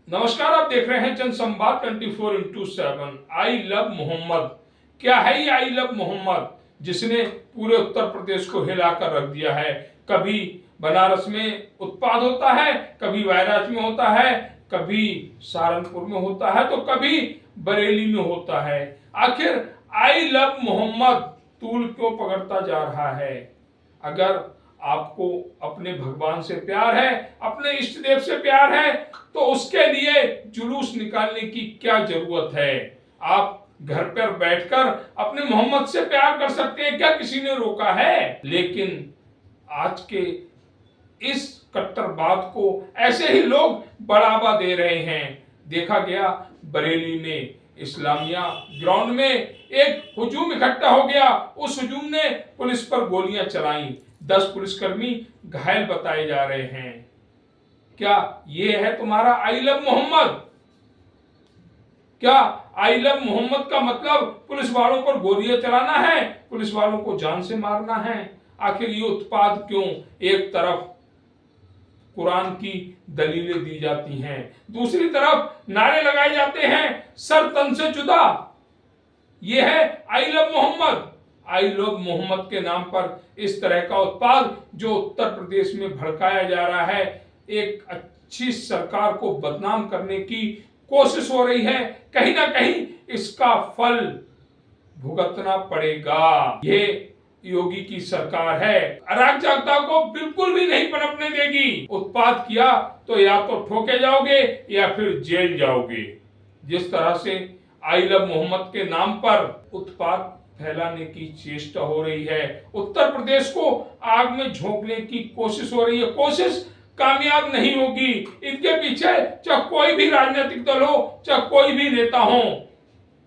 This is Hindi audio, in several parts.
नमस्कार, आप देख रहे हैं जनसंवाद 24x7। I love Mohammad. क्या है ये आई लव मोहम्मद, जिसने पूरे उत्तर प्रदेश को हिलाकर रख दिया है। कभी बनारस में उत्पाद होता है, कभी वायराज में होता है, कभी सहारनपुर में होता है, तो कभी बरेली में होता है। आखिर आई लव मोहम्मद तूल क्यों पकड़ता जा रहा है? अगर आपको अपने भगवान से प्यार है, अपने इष्ट देव से प्यार है, तो उसके लिए जुलूस निकालने की क्या जरूरत है? आप घर पर बैठकर अपने मोहम्मद से प्यार कर सकते हैं, क्या किसी ने रोका है? लेकिन आज के इस कट्टरवाद को ऐसे ही लोग बढ़ावा दे रहे हैं। देखा गया बरेली में इस्लामिया ग्राउंड में एक हुजूम इकट्ठा हो गया। उस हुजूम ने पुलिस पर गोलियां चलाई। 10 पुलिसकर्मी घायल बताए जा रहे हैं। क्या ये है तुम्हारा आई लव मोहम्मद? क्या आई लव मोहम्मद का मतलब पुलिस वालों पर गोलियां चलाना है, पुलिस वालों को जान से मारना है? आखिर ये उत्पाद क्यों? एक तरफ कुरान की दलीलें दी जाती हैं, दूसरी तरफ नारे लगाए जाते हैं सर तन से जुदा। ये है I love Mohammad. I love Mohammad के नाम पर इस तरह का उत्पाद जो उत्तर प्रदेश में भड़काया जा रहा है, एक अच्छी सरकार को बदनाम करने की कोशिश हो रही है। कहीं ना कहीं इसका फल भुगतना पड़ेगा। ये योगी की सरकार है, अराजकता को बिल्कुल भी नहीं पनपने देगी। उत्पाद किया तो या तो ठोके जाओगे या फिर जेल जाओगे। जिस तरह से आई लव मोहम्मद के नाम पर उत्पाद फैलाने की चेष्टा हो रही है, उत्तर प्रदेश को आग में झोंकने की कोशिश हो रही है, कोशिश कामयाब नहीं होगी। इनके पीछे चाहे कोई भी राजनीतिक दल हो, चाहे कोई भी नेता हो,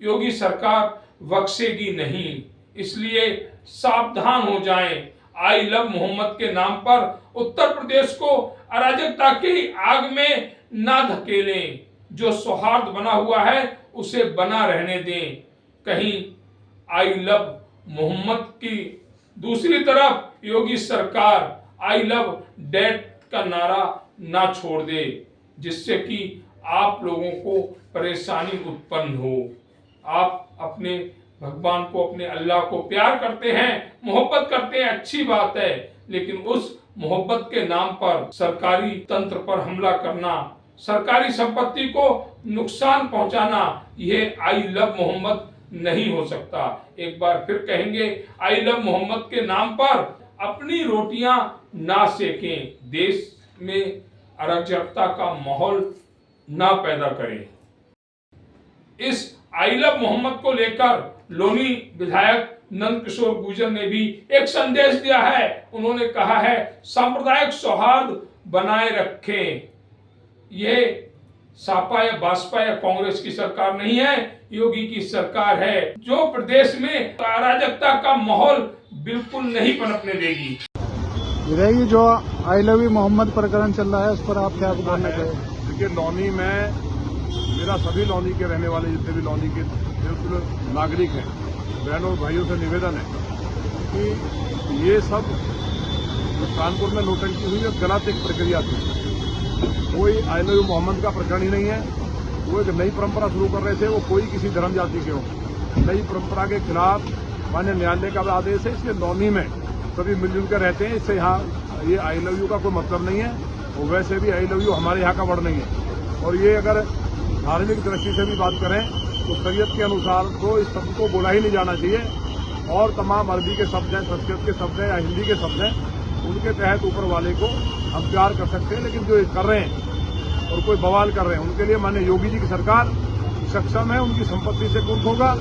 योगी सरकार बख्शेगी नहीं। इसलिए सावधान हो जाएं। आई लव मोहम्मद के नाम पर उत्तर प्रदेश को अराजकता की आग में ना धकेलें। जो सौहार्द बना हुआ है उसे बना रहने दें। कहीं आई लव मोहम्मद की दूसरी तरफ योगी सरकार आई लव डेट का नारा ना छोड़ दे, जिससे कि आप लोगों को परेशानी उत्पन्न हो। आप अपने भगवान को, अपने अल्लाह को प्यार करते हैं, मोहब्बत करते हैं, अच्छी बात है, लेकिन उस मोहब्बत के नाम पर सरकारी तंत्र पर हमला करना, सरकारी संपत्ति को नुकसान पहुंचाना, यह आई लव मोहम्मद नहीं हो सकता। एक बार फिर कहेंगे, आई लव मोहम्मद के नाम पर अपनी रोटियां ना सेकें, देश में अराजकता का माहौल ना पैदा करें। इस आई लव मोहम्मद को लेकर लोनी विधायक नंद किशोर गुर्जर ने भी एक संदेश दिया है। उन्होंने कहा है, सांप्रदायिक सौहार्द बनाए रखें। यह सपा या बसपा या कांग्रेस की सरकार नहीं है, योगी की सरकार है, जो प्रदेश में अराजकता का माहौल बिल्कुल नहीं पनपने देगी। ये जो आई लव यू मोहम्मद प्रकरण चल रहा है, उस पर आप क्या बोलना चाहेंगे? देखिए, लौनी में मेरा सभी लौनी के रहने वाले जितने भी लौनी के बिल्कुल नागरिक हैं, बहनों और भाइयों से निवेदन है कि ये सब कानपुर में नोटंकी हुई और गलत एक प्रक्रिया थी। कोई आई लव यू मोहम्मद का प्रकरण ही नहीं है। वो एक नई परंपरा शुरू कर रहे थे, वो कोई किसी धर्म जाति के हो, नई परंपरा के खिलाफ माननीय न्यायालय का आदेश है। इसलिए लौनी में सभी मिलजुल कर रहते हैं। इससे यहाँ ये आई लव यू का कोई मतलब नहीं है, और वैसे भी आई लव यू हमारे यहाँ का वर्ड नहीं है। और ये अगर धार्मिक दृष्टि से भी बात करें तो शरीयत के अनुसार तो इस शब्द को बोला ही नहीं जाना चाहिए। और तमाम अरबी के शब्द हैं, संस्कृत के शब्द हैं या हिंदी के शब्द हैं, उनके तहत ऊपर वाले को हम प्यार कर सकते हैं। लेकिन जो कर रहे हैं और कोई बवाल कर रहे हैं, उनके लिए माननीय योगी जी की सरकार सक्षम है, उनकी संपत्ति से कुर्क होगा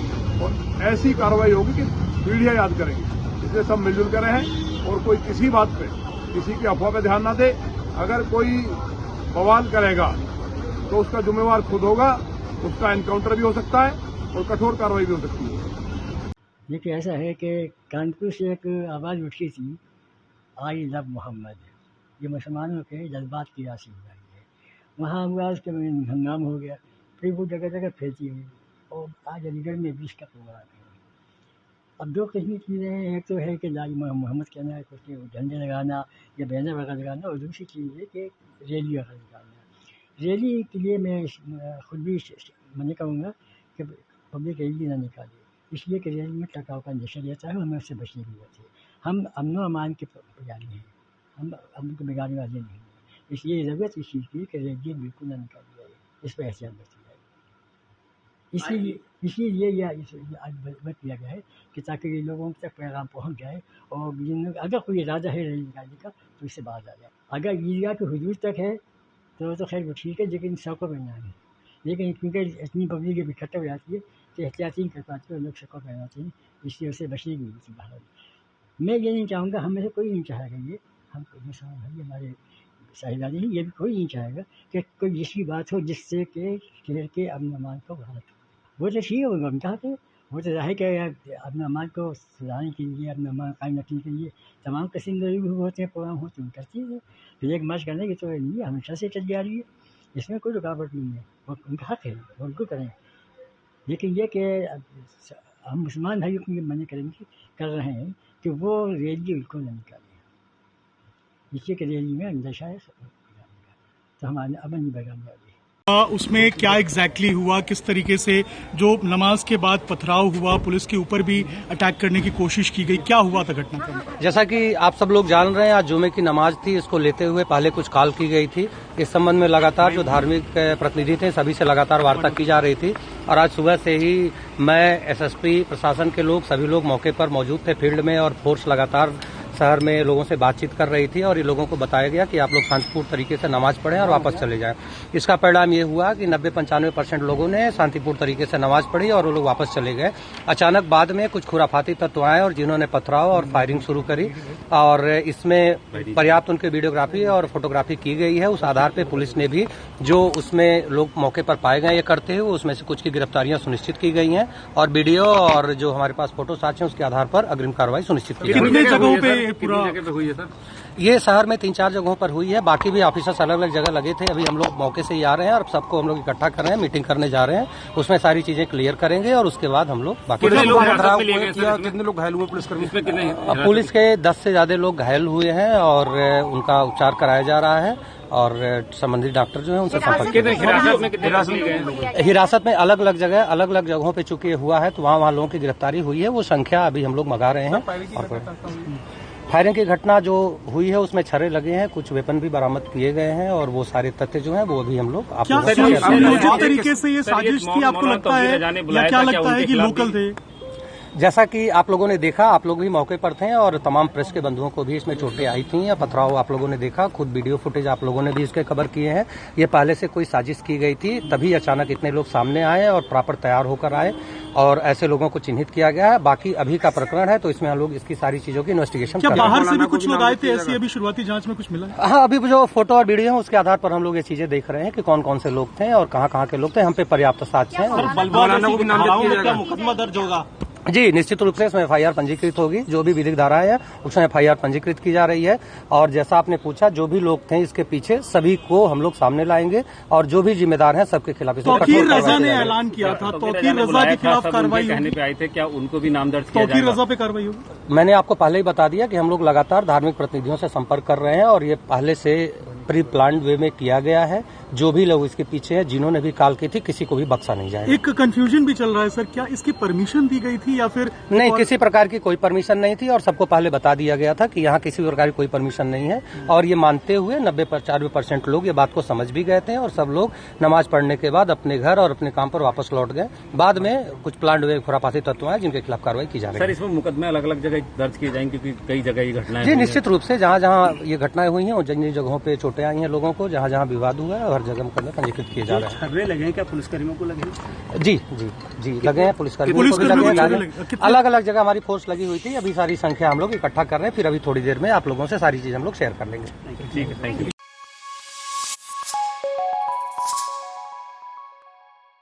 और ऐसी कार्रवाई होगी कि पीढ़ियां याद करेंगी। इसलिए सब मिलजुल कर रहें और कोई किसी बात पे, किसी की अफवाह पे ध्यान ना दे। अगर कोई बवाल करेगा तो उसका जिम्मेवार खुद होगा, उसका एनकाउंटर भी हो सकता है और कठोर कार्रवाई भी हो सकती है। देखिए, ऐसा है कि कानपुर से एक आवाज़ उठी थी, आई लव मोहम्मद। ये मुसलमानों के जज्बात की राशि हो रही है। वहाँ हुआ, उसके हंगामा हो गया, फिर वो जगह जगह फैलती हुई, और आज अलीगढ़ में 20 का प्रोग्राम है। अब दो किस्म की चीज़ें हैं। एक तो है कि ला इलाहा मोहम्मद कहना है, कुछ झंडे लगाना या बैनर वगैरह लगाना, और दूसरी चीज़ है कि रैली वगैरह निकालना। रैली के लिए मैं खुद भी मना करूँगा कि पब्लिक रैली ना निकाले, इसलिए कि रैली में टकराव का अंदेशा रहता है और हमें उससे बचने की जरूरत है। हम अमन व अमान के पुजारी हैं, हम अमन को बिगाड़ने वाले नहीं हैं, इसलिए ज़रूरत इस चीज़ की कि रैली बिल्कुल ना निकाली जाए, इस पर एहतियात बरती जाए। इसीलिए यह आज बत किया गया है कि ताकि ये लोगों तक पैगाम पहुंच जाए, और अगर कोई इरादा है रैली निकालने का तो इससे बाहर आ जाए। अगर ईदगाह की हुदूद तक है तो खैर वो ठीक है, लेकिन सड़कों पर ना है। लेकिन क्योंकि इतनी पब्लिक इकट्ठा हो जाती है तो एहतियाती नहीं कर पाते और लोग सड़कों पर आते हैं, इसलिए उसे बचने की जरूरत है बाहर। मैं ये नहीं चाहूँगा, हम में से कोई नहीं चाहेगा ये, हम मुसलमान भाई हमारे साहिबानी हैं, ये भी कोई नहीं चाहेगा कि कोई ऐसी बात हो जिससे कि शहर के अमन अमान को घात हो। वो तो ठीक है, वो हम चाहते हैं, वो तो जाहिर कि अपने अमान को सुधारने के लिए, अपना अमान कायम रखने के लिए तमाम किस्म के भी होते हैं, प्रोग्राम होते हैं, करती है। फिर एक मार्च करने की तो नहीं हमेशा से चल जा रही है, इसमें कोई रुकावट नहीं है, वो उनका हक है, वो उनको करें। लेकिन ये कि हम मुसलमान भाइयों को ये मना करेंगे, कर रहे हैं कि वो रैली बिल्कुल न निकालें, इसलिए कि रैली में अंदेशा है तो हमारे अमन नहीं बिगाड़ने वाली। उसमें क्या एग्जैक्टली हुआ, किस तरीके से जो नमाज के बाद पथराव हुआ, पुलिस के ऊपर भी अटैक करने की कोशिश की गई, क्या हुआ था घटना? जैसा कि आप सब लोग जान रहे हैं, आज जुमे की नमाज थी, इसको लेते हुए पहले कुछ कॉल की गई थी। इस संबंध में लगातार जो धार्मिक प्रतिनिधि थे सभी से लगातार वार्ता की जा रही थी, और आज सुबह से ही मैं, एसएसपी, प्रशासन के लोग, सभी लोग मौके पर मौजूद थे फील्ड में, और फोर्स लगातार शहर में लोगों से बातचीत कर रही थी, और ये लोगों को बताया गया कि आप लोग शांतिपूर्ण तरीके से नमाज पढ़ें और वापस चले जाएं। इसका परिणाम ये हुआ कि 90-95% लोगों ने शांतिपूर्ण तरीके से नमाज पढ़ी और वो लोग वापस चले गए। अचानक बाद में कुछ खुराफाती तत्व आए और जिन्होंने पथराव और फायरिंग शुरू करी, और इसमें पर्याप्त उनकी वीडियोग्राफी और फोटोग्राफी की गई है। उस आधार पर पुलिस ने भी जो उसमें लोग मौके पर पाए गए ये करते हुए, उसमें से कुछ की गिरफ्तारियां सुनिश्चित की गई हैं, और वीडियो और जो हमारे पास फोटो साक्ष्य उसके आधार पर अग्रिम कार्रवाई सुनिश्चित की कितनी जगहों पे पूरा हुई है सर? ये शहर में 3-4 जगहों पर हुई है, बाकी भी ऑफिसर्स अलग अलग जगह लगे थे। अभी हम लोग मौके से ही आ रहे हैं और सबको हम लोग इकट्ठा कर रहे हैं, मीटिंग करने जा रहे हैं, उसमें सारी चीजें क्लियर करेंगे और उसके बाद हम लोग बाकी कितने लोग घायल हुए पुलिसकर्मी? पुलिस के 10 से ज्यादा लोग घायल हुए हैं और उनका उपचार कराया जा रहा है, और संबंधित डॉक्टर जो है उनसे संपर्क हिरासत में अलग अलग जगहों पे चूंकि हुआ है तो वहाँ लोगों की गिरफ्तारी हुई है। वो संख्या अभी हम लोग मंगा रहे हैं। फायरिंग की घटना जो हुई है उसमें छर्रे लगे हैं, कुछ वेपन भी बरामद किए गए हैं, और वो सारे तथ्य जो हैं वो अभी हम लोग आप लोगों को सुनियोजित तरीके से ये साजिश थी, आपको लगता है, या क्या लगता है कि लोकल थे? जैसा कि आप लोगों ने देखा, आप लोग भी मौके पर थे, और तमाम प्रेस के बंधुओं को भी इसमें चोटें आई थी या पथराव आप लोगों ने देखा, खुद वीडियो फुटेज आप लोगों ने भी इसके खबर किए हैं। ये पहले से कोई साजिश की गई थी, तभी अचानक इतने लोग सामने आए और प्रॉपर तैयार होकर आए, और ऐसे लोगों को चिन्हित किया गया है। बाकी अभी का प्रकरण है तो इसमें हम लोग इसकी सारी चीजों की इन्वेस्टिगेशन कर रहे हैं। बाहर से भी कुछ लोग आए थे ऐसी, अभी शुरुआती जांच में कुछ मिला? हाँ, अभी जो फोटो और वीडियो है उसके आधार पर हम लोग ये चीजें देख रहे हैं कि कौन कौन से लोग थे और कहाँ के लोग थे। हम पे पर्याप्त साक्ष्य हैं। मुकदमा दर्ज होगा? जी, निश्चित रूप से इसमें एफआईआर पंजीकृत होगी। जो भी विधिक धाराएं है उसमें एफआईआर पंजीकृत की जा रही है, और जैसा आपने पूछा, जो भी लोग थे इसके पीछे सभी को हम लोग सामने लाएंगे, और जो भी जिम्मेदार हैं सबके खिलाफ तौकीर रजा ने ऐलान किया था, तौकीर रजा के खिलाफ कार्रवाई कहने पे आए थे, क्या उनको भी नाम दर्ज किया जाएगा? तौकीर रजा पे कार्रवाई होगी? मैंने आपको पहले ही बता दिया कि हम लोग लगातार धार्मिक प्रतिनिधियों से संपर्क कर रहे हैं, और ये पहले से प्री प्लान्ड वे में किया गया है। जो भी लोग इसके पीछे हैं, जिन्होंने भी कॉल की थी, किसी को भी बख्शा नहीं जाएगा। एक कंफ्यूजन भी चल रहा है सर, क्या इसकी परमिशन दी गई थी या फिर नहीं? किसी प्रकार की कोई परमिशन नहीं थी, और सबको पहले बता दिया गया था कि यहाँ किसी प्रकार की कोई परमिशन नहीं है, और ये मानते हुए 90-95% लोग ये बात को समझ भी गए थे, और सब लोग नमाज पढ़ने के बाद अपने घर और अपने काम पर वापस लौट गए। बाद में कुछ प्लान्ड हुए खुरापाती तत्व हैं जिनके खिलाफ कार्रवाई की जा रही है। सर, इसमें मुकदमे अलग अलग जगह दर्ज किए जाएंगे क्योंकि कई जगह ये घटनाएं? जी, निश्चित रूप से जहाँ जहाँ ये घटनाएं हुई हैं, जिन जिन जगहों पे चोटें आई हैं लोगों को, जहाँ जहाँ विवाद हुआ है, हर जगह मुकदमे पंजीकृत किए जा रहे हैं। छर्रे लगे हैं क्या पुलिसकर्मियों को? लगे? जी जी जी, लगे हैं, पुलिसकर्मियों को भी लगे हैं। अलग अलग जगह हमारी फोर्स लगी हुई थी। अभी सारी संख्या हम लोग इकट्ठा कर रहे हैं, फिर अभी थोड़ी देर में आप लोगों से सारी चीज हम लोग शेयर कर लेंगे। ठीक है, थैंक यू।